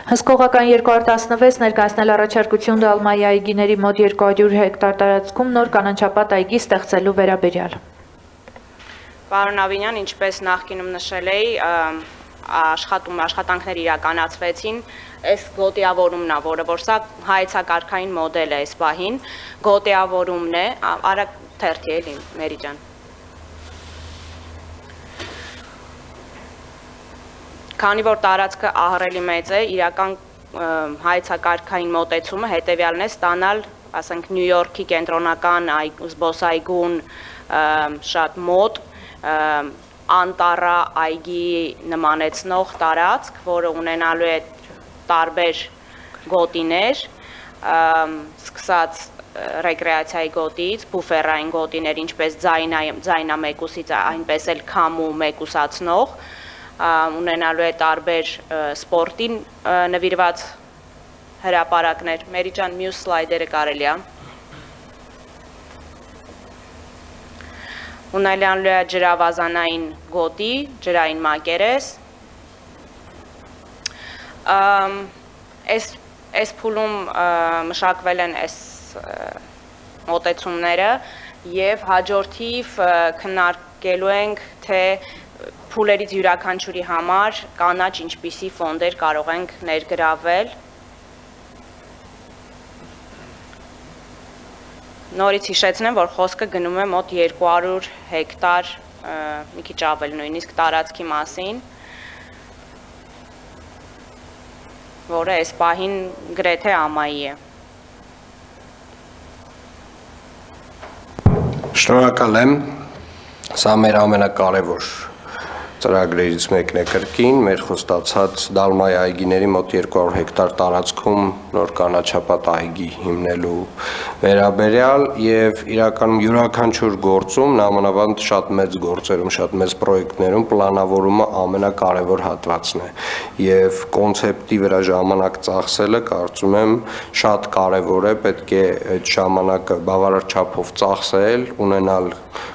Հսկողական 216 ներկայացնել առաջարկություն Դալմայի այգիների մոտ 200 հեկտար տարածքում նոր կանաչապատ այգի ստեղծելու վերաբերյալ։ Պարոն Ավինյան, ինչպես նախկինում նշել էի, աշխատանքներ իրականացվեցին, այս գոտիավորումն է, որը որ սա հայեցակարգային մոդել է այս պահին, գոտիավորումն է, արագ թերթի էլի, Մերի ջան։ Քանի որ տարածքը ահռելի մեծ է, իրական հայեցակարգային մոտեցումը հետևյալն է ստանալ, ասենք Նյու Յորքի կենտրոնական զբոսայգուն շատ մոտ, անտառա այգի նմանեցնող տարածք, որը ունենալու է տարբեր գոտիներ, սկսած ռեկրեացիայի գոտից, բուֆերային գոտիներ, ինչպես ձայնամեկուսից, այնպես էլ քամու մեկուսացնող, ունենալու է տարբեր սպորտին նվիրված հրապարակներ։ Մերի ջան, մյուս սլայդերը կարելի է։ Ունենալու է ջրավազանային գոտի, ջրային մակերես։ Այս փուլում մշակվել են այս մոտեցումները եւ հաջորդիվ քննարկելու ենք, թե փուլերից յուրաքանչյուրի համար կանաչ ինչպիսի ֆոնդեր կարող ենք ներգրավել։ Նորից հիշեցնեմ, որ խոսքը գնում է մոտ 200 հեկտար, մի քիչ ավել նույնիսկ տարածքի մասին, որը այս պահին գրեթե ամայի է։ Շնորհակալ եմ, սա մեր ամենակարևոր ծրագրերից մեկն է կրկին, մեր խոստացած Դալմայի այգիների մոտ 200 հեկտար տարածքում նոր կանաչապատ այգի հիմնելու վերաբերյալ եւ իրականում յուրաքանչյուր գործում, նամանավանդ շատ մեծ գործերում, շատ մեծ պրոյեկտներում պլանավորումը ամենակարևոր հատվածն է եւ կոնցեպտի վրա ժամանակ ծախսելը կարծում եմ շատ կարևոր է, պետք է այդ ժամանակը բավարար չափով ծախսել, ունենալ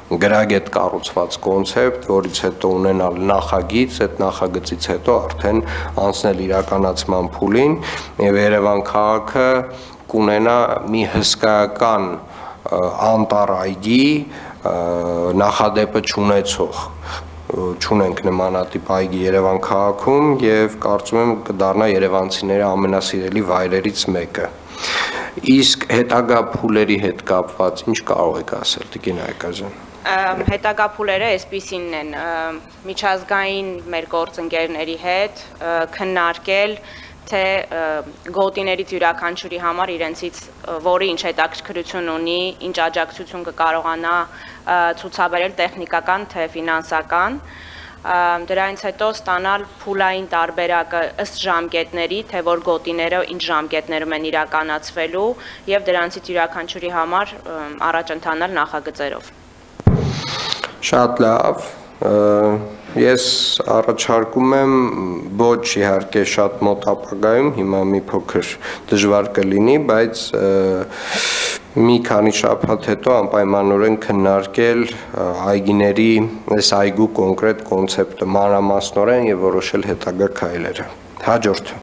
գրագետ կառուցված կոնցեպտ, որից հետո ունենալ նախագիծ, այդ նախագծից հետո արդեն անցնել իրականացման փուլին եւ Երևան քաղաքը կունենա մի հսկայական անտառ այգի նախադեպը չունեցող չունենք նմանատիպ այգի Երևան քաղաքում եւ կարծում եմ կդառնա երևանցիների ամենասիրելի վայրերից մեկը։ Իսկ հետագա փուլերի հետ կապված ինչ կարող եք ասել, Տիկին Այգազյան։ Հետագա փուլերը այսպիսինն են, միջազգային մեր գործընկերների հետ քննարկել, թե գոտիներից յուրաքանչյուրի համար իրենցից որի ինչ հետաքրքրություն ունի, ինչ աջակցություն կկարողանա ցուցաբերել տեխնիկական թե ֆինանսական, դրանից հետո ստանալ փուլային տարբերակը ըստ ժամկետների, թե որ գոտիները ինչ ժամկետներում են իրականացվելու եւ դրանցից յուրաքանչյուրի համար առաջ ընթանալ նախագծերով։ Շատ լավ, ես առաջարկում եմ ոչ իհարկե շատ մոտ ապագայում, հիմա մի փոքր դժվար կլինի, բայց մի քանի շաբաթ հետո անպայմանորեն քննարկել այգիների այս այգու կոնկրետ կոնցեպտը մանրամասնորեն եւ որոշել հետագա քայլերը։ Հաջորդ